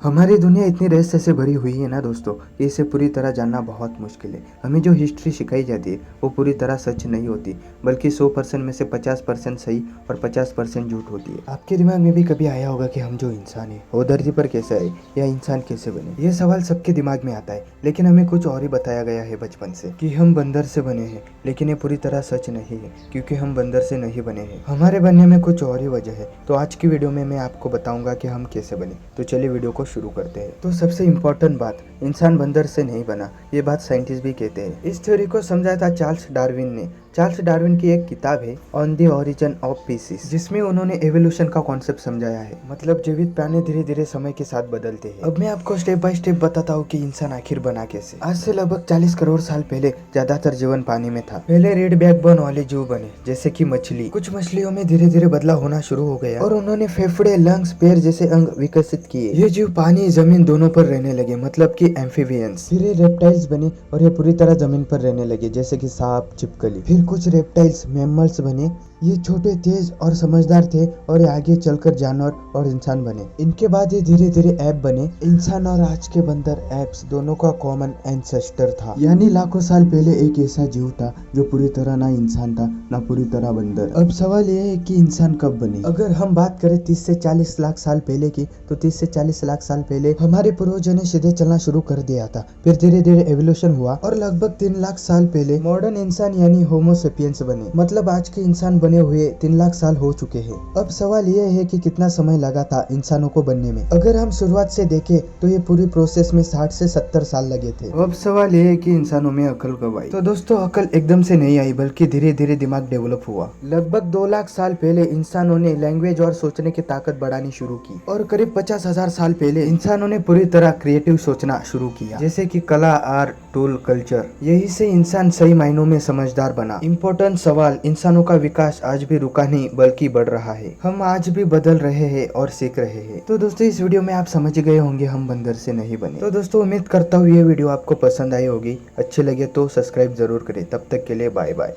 हमारी दुनिया इतनी रहस्य से भरी हुई है ना दोस्तों कि इसे पूरी तरह जानना बहुत मुश्किल है। हमें जो हिस्ट्री सिखाई जाती है वो पूरी तरह सच नहीं होती, बल्कि 100% में से 50% सही और 50% झूठ होती है। आपके दिमाग में भी कभी आया होगा कि हम जो इंसान है वो धरती पर कैसे आए या इंसान कैसे बने। ये सवाल सबके दिमाग में आता है, लेकिन हमें कुछ और ही बताया गया है बचपन से कि हम बंदर से बने हैं। लेकिन ये पूरी तरह सच नहीं है, क्योंकि हम बंदर से नहीं बने हैं। हमारे बनने में कुछ और ही वजह है। तो आज की वीडियो में मैं आपको बताऊंगा कि हम कैसे बने। तो चलिए वीडियो को शुरू करते हैं। तो सबसे इम्पोर्टेंट बात, इंसान बंदर से नहीं बना, ये बात साइंटिस्ट भी कहते हैं। इस थ्योरी को समझाया था चार्ल्स डार्विन ने। चार्ल्स डार्विन की एक किताब है on the origin of species, जिसमें उन्होंने एवोल्यूशन का कॉन्सेप्ट समझाया है। मतलब जीवित प्राणी धीरे धीरे समय के साथ बदलते हैं। अब मैं आपको स्टेप बाय स्टेप बताता हूँ कि इंसान आखिर बना कैसे। आज से लगभग 40 करोड़ साल पहले ज्यादातर जीवन पानी में था। पहले रेड बैकबोन वाले जीव बने, जैसे कि मछली। कुछ मछलियों में धीरे धीरे बदलाव होना शुरू हो गया और उन्होंने फेफड़े, लंग्स, पैर जैसे अंग विकसित किए। ये जीव पानी जमीन दोनों पर रहने लगे, मतलब कि एम्फीबियंस। फिर ये रेप्टाइल्स बने और ये पूरी तरह जमीन पर रहने लगे, जैसे कि सांप, छिपकली। फिर कुछ रेप्टाइल्स मैमल्स बने। ये छोटे, तेज और समझदार थे और ये आगे चलकर जानवर और इंसान बने। इनके बाद ये धीरे धीरे एप बने। इंसान और आज के बंदर एप्स दोनों का कॉमन एंसेस्टर था। यानी लाखों साल पहले एक ऐसा जीव था जो पूरी तरह ना इंसान था ना पूरी तरह बंदर। अब सवाल ये है कि इंसान कब बने। अगर हम बात करें 30 से 40 लाख साल पहले की, तो 30 से 40 लाख साल पहले हमारे पूर्वजों ने सीधे चलना शुरू कर दिया था। फिर धीरे धीरे एवोल्यूशन हुआ और लगभग 3 लाख साल पहले मॉडर्न इंसान यानी होमो सेपियंस बने। मतलब आज के इंसान बने हुए 3 लाख साल हो चुके हैं। अब सवाल ये है कि कितना समय लगा था इंसानों को बनने में। अगर हम शुरुआत से देखें तो ये पूरी प्रोसेस में 60 से 70 साल लगे थे। अब सवाल ये है कि इंसानों में अकल कब आई। तो दोस्तों, अकल एकदम से नहीं आई, बल्कि धीरे धीरे दिमाग डेवलप हुआ। लगभग 2 लाख साल पहले इंसानों ने लैंग्वेज और सोचने की ताकत बढ़ानी शुरू की और करीब 50,000 साल पहले इंसानों ने पूरी तरह क्रिएटिव सोचना शुरू किया, जैसे कि कला, आर्ट, टूल, कल्चर। यही से इंसान सही मायनों में समझदार बना। इम्पोर्टेंट सवाल, इंसानों का विकास आज भी रुका नहीं बल्कि बढ़ रहा है। हम आज भी बदल रहे हैं और सीख रहे हैं। तो दोस्तों, इस वीडियो में आप समझ गए होंगे हम बंदर से नहीं बने। तो दोस्तों, उम्मीद करता हूँ ये वीडियो आपको पसंद आई होगी। अच्छी लगे तो सब्सक्राइब जरूर करें। तब तक के लिए बाय बाय।